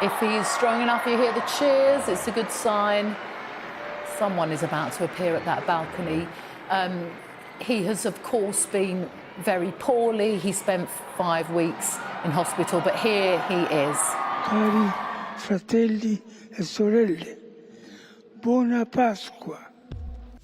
If he's strong enough, you hear the cheers, it's a good sign. Someone is about to appear at that balcony. He has, of course, been very poorly. He spent 5 weeks in hospital, but here he is. Cari fratelli e sorelle, buona Pasqua.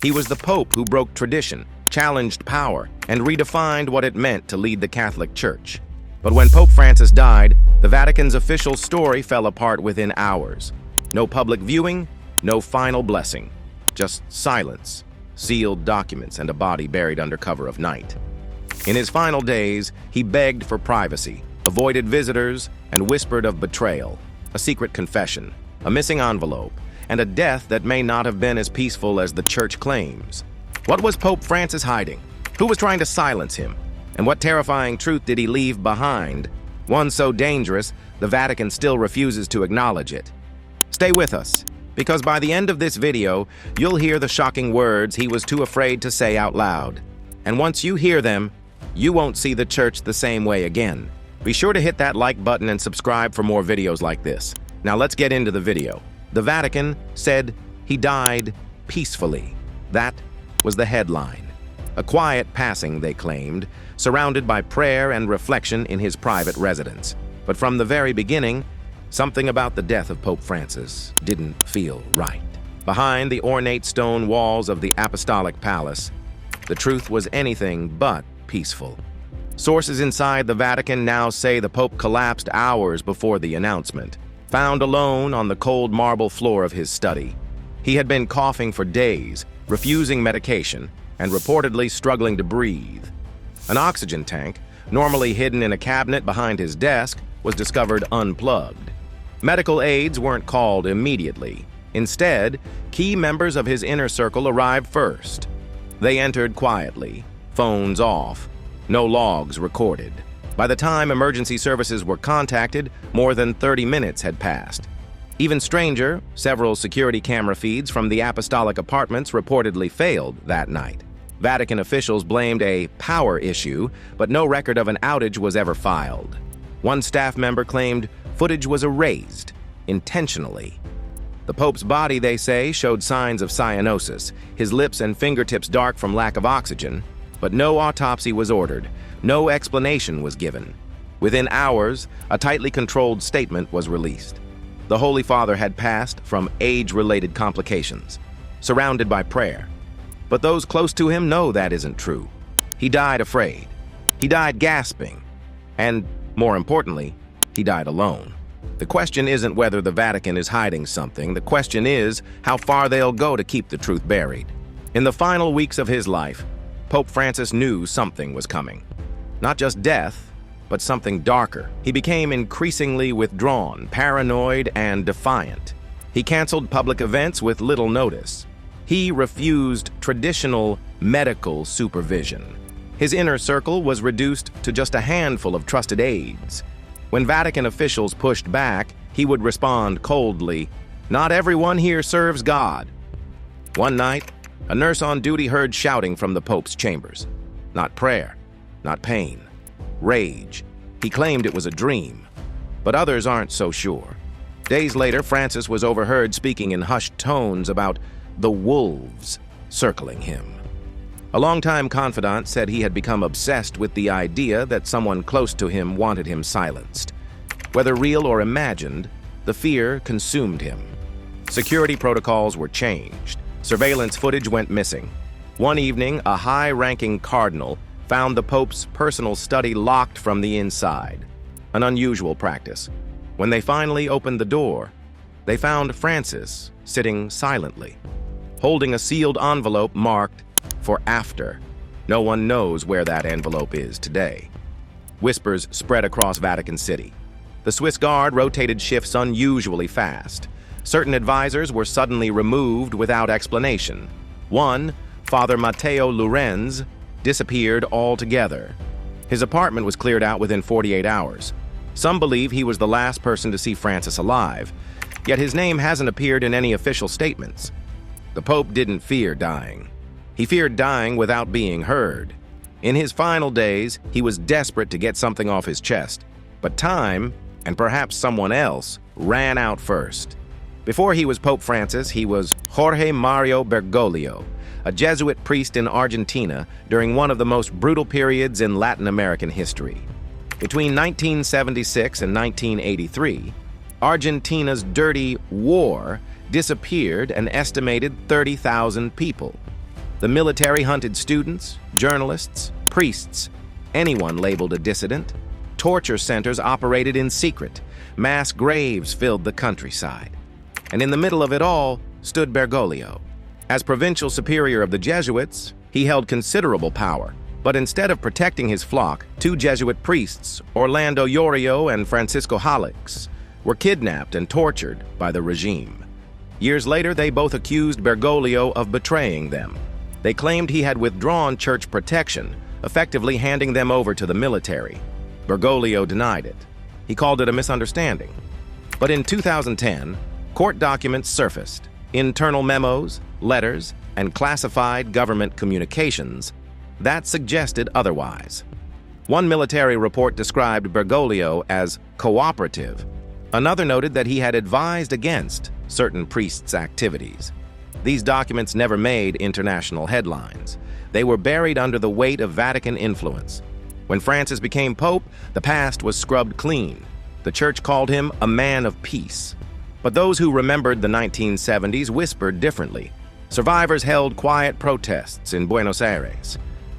He was the Pope who broke tradition, challenged power, and redefined what it meant to lead the Catholic Church. But when Pope Francis died, the Vatican's official story fell apart within hours. No public viewing, no final blessing. Just silence, sealed documents, and a body buried under cover of night. In his final days, he begged for privacy, avoided visitors, and whispered of betrayal, a secret confession, a missing envelope, and a death that may not have been as peaceful as the Church claims. What was Pope Francis hiding? Who was trying to silence him? And what terrifying truth did he leave behind? One so dangerous, the Vatican still refuses to acknowledge it. Stay with us, because by the end of this video, you'll hear the shocking words he was too afraid to say out loud. And once you hear them, you won't see the Church the same way again. Be sure to hit that like button and subscribe for more videos like this. Now let's get into the video. The Vatican said he died peacefully. That was the headline. A quiet passing, they claimed, surrounded by prayer and reflection in his private residence. But from the very beginning, something about the death of Pope Francis didn't feel right. Behind the ornate stone walls of the Apostolic Palace, the truth was anything but peaceful. Sources inside the Vatican now say the Pope collapsed hours before the announcement, found alone on the cold marble floor of his study. He had been coughing for days, refusing medication, and reportedly struggling to breathe. An oxygen tank, normally hidden in a cabinet behind his desk, was discovered unplugged. Medical aides weren't called immediately. Instead, key members of his inner circle arrived first. They entered quietly, phones off, no logs recorded. By the time emergency services were contacted, more than 30 minutes had passed. Even stranger, several security camera feeds from the apostolic apartments reportedly failed that night. Vatican officials blamed a power issue, but no record of an outage was ever filed. One staff member claimed footage was erased, intentionally. The Pope's body, they say, showed signs of cyanosis, his lips and fingertips dark from lack of oxygen, but no autopsy was ordered, no explanation was given. Within hours, a tightly controlled statement was released. The Holy Father had passed from age-related complications, surrounded by prayer. But those close to him know that isn't true. He died afraid. He died gasping. And, more importantly, he died alone. The question isn't whether the Vatican is hiding something. The question is how far they'll go to keep the truth buried. In the final weeks of his life, Pope Francis knew something was coming. Not just death, but something darker. He became increasingly withdrawn, paranoid, and defiant. He canceled public events with little notice. He refused traditional medical supervision. His inner circle was reduced to just a handful of trusted aides. When Vatican officials pushed back, he would respond coldly, "Not everyone here serves God." One night, a nurse on duty heard shouting from the Pope's chambers. Not prayer, not pain, rage. He claimed it was a dream, but others aren't so sure. Days later, Francis was overheard speaking in hushed tones about the wolves circling him. A longtime confidant said he had become obsessed with the idea that someone close to him wanted him silenced. Whether real or imagined, the fear consumed him. Security protocols were changed. Surveillance footage went missing. One evening, a high-ranking cardinal found the Pope's personal study locked from the inside, an unusual practice. When they finally opened the door, they found Francis sitting silently, holding a sealed envelope marked for after. No one knows where that envelope is today. Whispers spread across Vatican City. The Swiss Guard rotated shifts unusually fast. Certain advisors were suddenly removed without explanation. One, Father Matteo Lorenz, disappeared altogether. His apartment was cleared out within 48 hours. Some believe he was the last person to see Francis alive, yet his name hasn't appeared in any official statements. The Pope didn't fear dying. He feared dying without being heard. In his final days, he was desperate to get something off his chest. But time, and perhaps someone else ran out first. Before he was Pope Francis, he was Jorge Mario Bergoglio, a Jesuit priest in Argentina during one of the most brutal periods in Latin American history. Between 1976 and 1983, Argentina's dirty war disappeared an estimated 30,000 people. The military hunted students, journalists, priests, anyone labeled a dissident. Torture centers operated in secret. Mass graves filled the countryside. And in the middle of it all stood Bergoglio. As provincial superior of the Jesuits, he held considerable power. But instead of protecting his flock, two Jesuit priests, Orlando Yorio and Francisco Halix, were kidnapped and tortured by the regime. Years later, they both accused Bergoglio of betraying them. They claimed he had withdrawn church protection, effectively handing them over to the military. Bergoglio denied it. He called it a misunderstanding. But in 2010, court documents surfaced, internal memos, letters, and classified government communications that suggested otherwise. One military report described Bergoglio as cooperative. Another noted that he had advised against certain priests' activities. These documents never made international headlines. They were buried under the weight of Vatican influence. When Francis became pope, the past was scrubbed clean. The church called him a man of peace. But those who remembered the 1970s whispered differently. Survivors held quiet protests in Buenos Aires.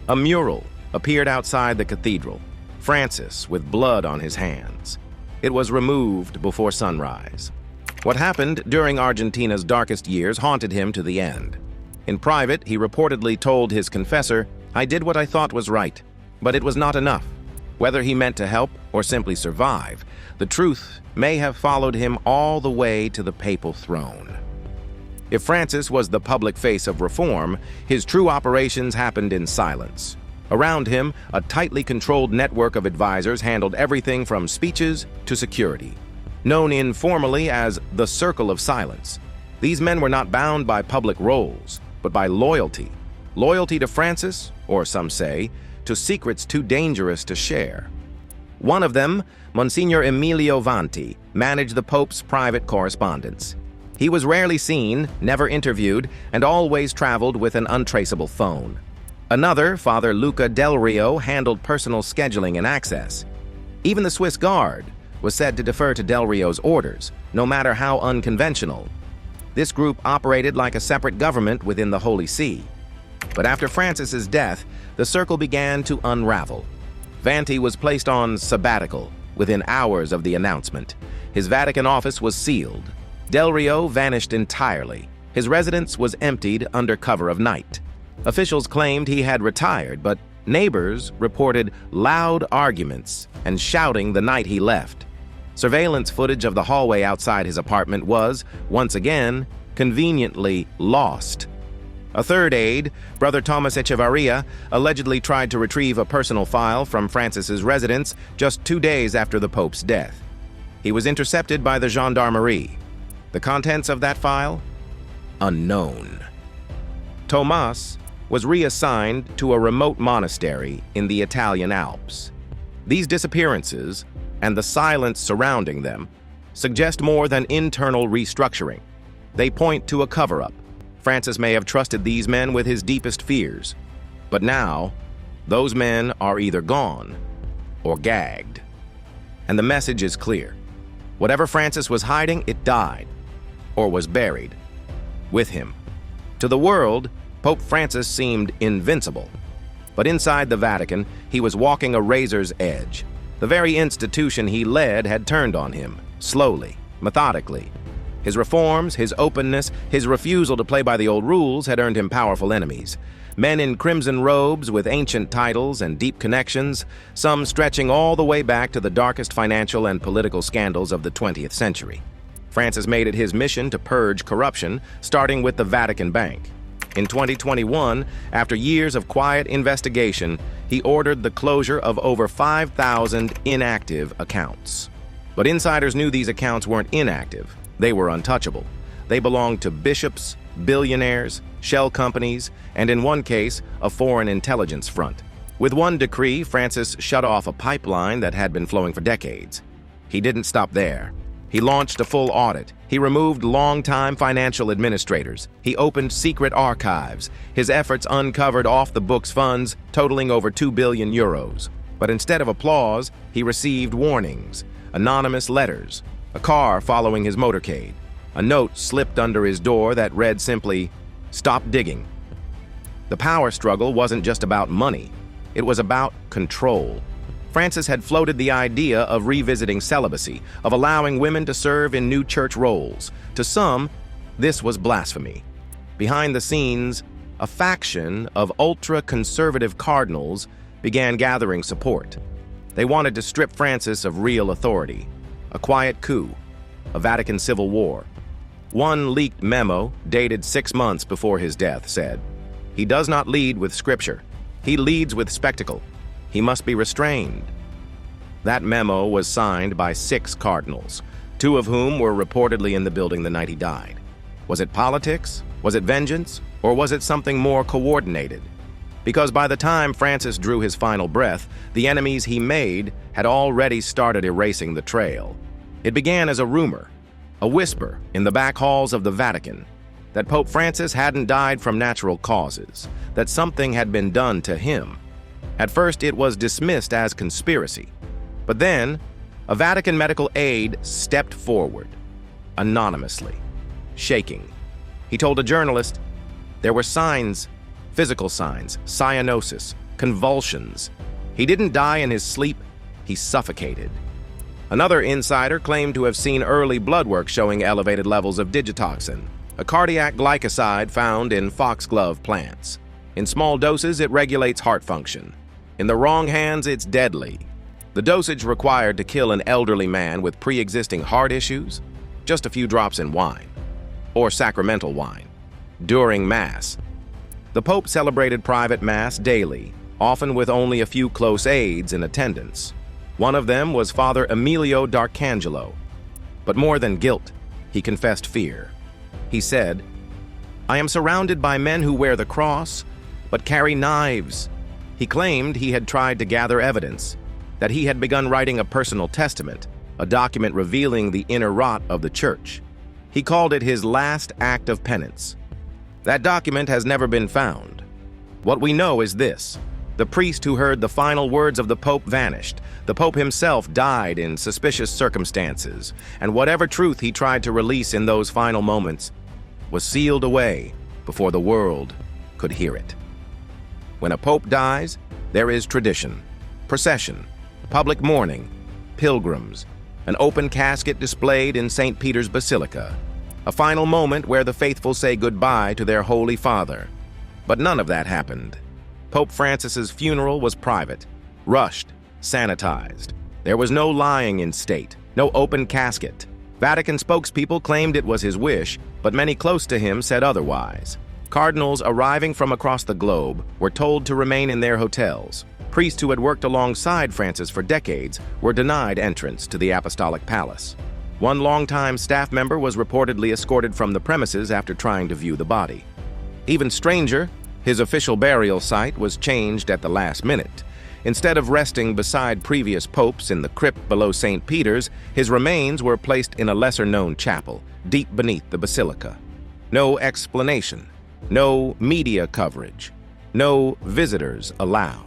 A mural appeared outside the cathedral, Francis with blood on his hands. It was removed before sunrise. What happened during Argentina's darkest years haunted him to the end. In private, he reportedly told his confessor, "I did what I thought was right, but it was not enough." Whether he meant to help or simply survive, the truth may have followed him all the way to the papal throne. If Francis was the public face of reform, his true operations happened in silence. Around him, a tightly controlled network of advisors handled everything from speeches to security. Known informally as the Circle of Silence, these men were not bound by public roles, but by loyalty. Loyalty to Francis, or some say, to secrets too dangerous to share. One of them, Monsignor Emilio Vanti, managed the Pope's private correspondence. He was rarely seen, never interviewed, and always traveled with an untraceable phone. Another, Father Luca Del Rio, handled personal scheduling and access. Even the Swiss Guard was said to defer to Del Rio's orders, no matter how unconventional. This group operated like a separate government within the Holy See. But after Francis's death, the circle began to unravel. Vanti was placed on sabbatical within hours of the announcement. His Vatican office was sealed. Del Rio vanished entirely. His residence was emptied under cover of night. Officials claimed he had retired, but neighbors reported loud arguments and shouting the night he left. Surveillance footage of the hallway outside his apartment was, once again, conveniently lost. A third aide, Brother Thomas Echevarria, allegedly tried to retrieve a personal file from Francis's residence just 2 days after the Pope's death. He was intercepted by the gendarmerie. The contents of that file? Unknown. Tomas was reassigned to a remote monastery in the Italian Alps. These disappearances, and the silence surrounding them, suggest more than internal restructuring. They point to a cover-up. Francis may have trusted these men with his deepest fears. But now, those men are either gone or gagged. And the message is clear. Whatever Francis was hiding, it died, or was buried, with him. To the world, Pope Francis seemed invincible. But inside the Vatican, he was walking a razor's edge. The very institution he led had turned on him, slowly, methodically. His reforms, his openness, his refusal to play by the old rules had earned him powerful enemies. Men in crimson robes with ancient titles and deep connections, some stretching all the way back to the darkest financial and political scandals of the 20th century. Francis made it his mission to purge corruption, starting with the Vatican Bank. In 2021, after years of quiet investigation, he ordered the closure of over 5,000 inactive accounts. But insiders knew these accounts weren't inactive. They were untouchable. They belonged to bishops, billionaires, shell companies, and in one case, a foreign intelligence front. With one decree, Francis shut off a pipeline that had been flowing for decades. He didn't stop there. He launched a full audit. He removed longtime financial administrators. He opened secret archives. His efforts uncovered off-the-books funds totaling over 2 billion euros. But instead of applause, he received warnings, anonymous letters, a car following his motorcade. A note slipped under his door that read simply, "Stop digging." The power struggle wasn't just about money. It was about control. Francis had floated the idea of revisiting celibacy, of allowing women to serve in new church roles. To some, this was blasphemy. Behind the scenes, a faction of ultra-conservative cardinals began gathering support. They wanted to strip Francis of real authority. A quiet coup, a Vatican civil war. One leaked memo, dated 6 months before his death, said, "He does not lead with scripture. He leads with spectacle. He must be restrained." That memo was signed by 6 cardinals, 2 of whom were reportedly in the building the night he died. Was it politics? Was it vengeance? Or was it something more coordinated? Because by the time Francis drew his final breath, the enemies he made had already started erasing the trail. It began as a rumor, a whisper in the back halls of the Vatican, that Pope Francis hadn't died from natural causes, that something had been done to him. At first, it was dismissed as conspiracy. But then, a Vatican medical aide stepped forward, anonymously, shaking. He told a journalist, there were signs, physical signs, cyanosis, convulsions. He didn't die in his sleep, he suffocated. Another insider claimed to have seen early blood work showing elevated levels of digitoxin, a cardiac glycoside found in foxglove plants. In small doses, it regulates heart function. In the wrong hands, it's deadly. The dosage required to kill an elderly man with pre-existing heart issues? Just a few drops in wine, or sacramental wine, during Mass. The Pope celebrated private Mass daily, often with only a few close aides in attendance. One of them was Father Emilio D'Arcangelo. But more than guilt, he confessed fear. He said, "I am surrounded by men who wear the cross, but carry knives." He claimed he had tried to gather evidence, that he had begun writing a personal testament, a document revealing the inner rot of the Church. He called it his last act of penance. That document has never been found. What we know is this: the priest who heard the final words of the Pope vanished. The Pope himself died in suspicious circumstances, and whatever truth he tried to release in those final moments was sealed away before the world could hear it. When a pope dies, there is tradition, procession, public mourning, pilgrims, an open casket displayed in St. Peter's Basilica, a final moment where the faithful say goodbye to their Holy Father. But none of that happened. Pope Francis's funeral was private, rushed, sanitized. There was no lying in state, no open casket. Vatican spokespeople claimed it was his wish, but many close to him said otherwise. Cardinals arriving from across the globe were told to remain in their hotels. Priests who had worked alongside Francis for decades were denied entrance to the Apostolic Palace. One longtime staff member was reportedly escorted from the premises after trying to view the body. Even stranger, his official burial site was changed at the last minute. Instead of resting beside previous popes in the crypt below St. Peter's, his remains were placed in a lesser-known chapel, deep beneath the basilica. No explanation. No media coverage. No visitors allowed.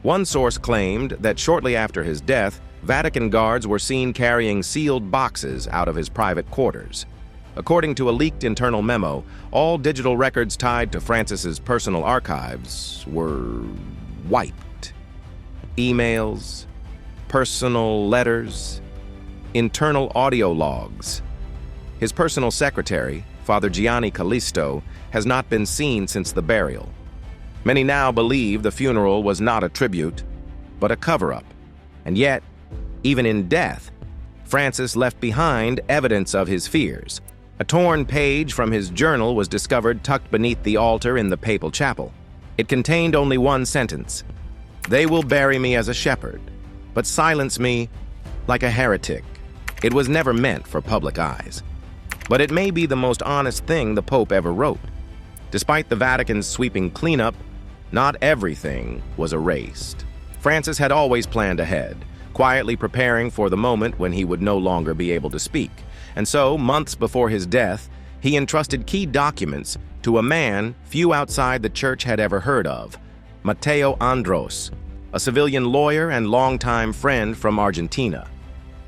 One source claimed that shortly after his death, Vatican guards were seen carrying sealed boxes out of his private quarters. According to a leaked internal memo, all digital records tied to Francis's personal archives were wiped. Emails, personal letters, internal audio logs. His personal secretary, Father Gianni Callisto, has not been seen since the burial. Many now believe the funeral was not a tribute, but a cover-up. And yet, even in death, Francis left behind evidence of his fears. A torn page from his journal was discovered tucked beneath the altar in the papal chapel. It contained only one sentence: "They will bury me as a shepherd, but silence me like a heretic." It was never meant for public eyes. But it may be the most honest thing the Pope ever wrote. Despite the Vatican's sweeping cleanup, not everything was erased. Francis had always planned ahead. quietly preparing for the moment when he would no longer be able to speak. And so, months before his death, he entrusted key documents to a man few outside the church had ever heard of, Mateo Andros, a civilian lawyer and longtime friend from Argentina.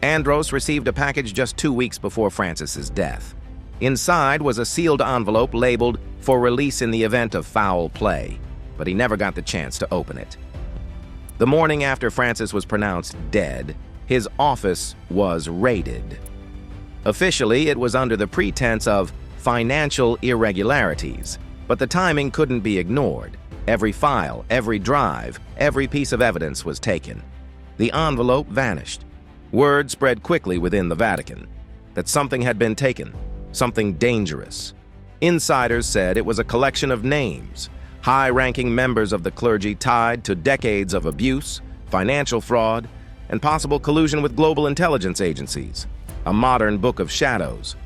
Andros received a package just 2 weeks before Francis's death. Inside was a sealed envelope labeled "for release in the event of foul play," but he never got the chance to open it. The morning after Francis was pronounced dead, his office was raided. Officially, it was under the pretense of financial irregularities, but the timing couldn't be ignored. Every file, every drive, every piece of evidence was taken. The envelope vanished. Word spread quickly within the Vatican that something had been taken, something dangerous. Insiders said it was a collection of names, high-ranking members of the clergy tied to decades of abuse, financial fraud, and possible collusion with global intelligence agencies. A modern book of shadows.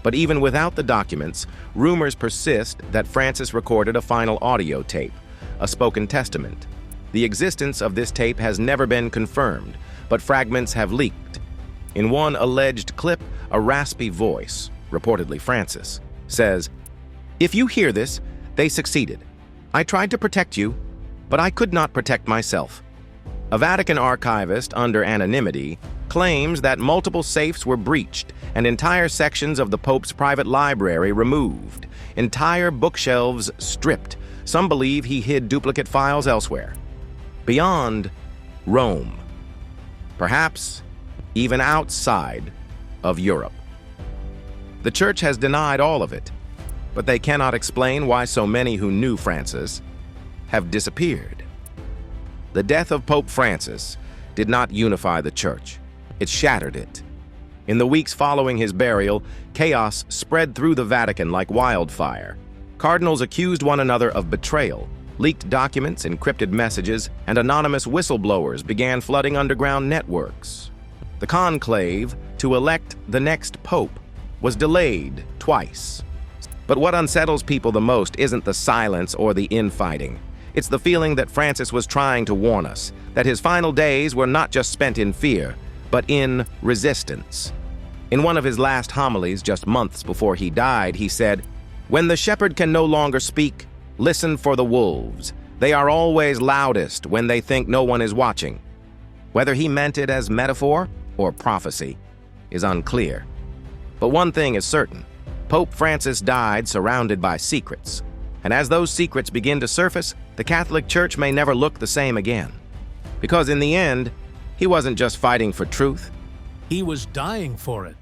But even without the documents, rumors persist that Francis recorded a final audio tape, a spoken testament. The existence of this tape has never been confirmed, but fragments have leaked. In one alleged clip, a raspy voice, reportedly Francis, says, "If you hear this, they succeeded. I tried to protect you, but I could not protect myself." A Vatican archivist under anonymity claims that multiple safes were breached and entire sections of the Pope's private library removed, entire bookshelves stripped. Some believe he hid duplicate files elsewhere. Beyond Rome. Perhaps even outside of Europe. The Church has denied all of it, but they cannot explain why so many who knew Francis have disappeared. The death of Pope Francis did not unify the Church. It shattered it. In the weeks following his burial, chaos spread through the Vatican like wildfire. Cardinals accused one another of betrayal. Leaked documents, encrypted messages, and anonymous whistleblowers began flooding underground networks. The conclave to elect the next pope was delayed twice. But what unsettles people the most isn't the silence or the infighting. It's the feeling that Francis was trying to warn us, that his final days were not just spent in fear, but in resistance. In one of his last homilies, just months before he died, he said, "When the shepherd can no longer speak, listen for the wolves. They are always loudest when they think no one is watching." Whether he meant it as metaphor or prophecy is unclear. But one thing is certain. Pope Francis died surrounded by secrets. And as those secrets begin to surface, the Catholic Church may never look the same again. Because in the end, he wasn't just fighting for truth. He was dying for it.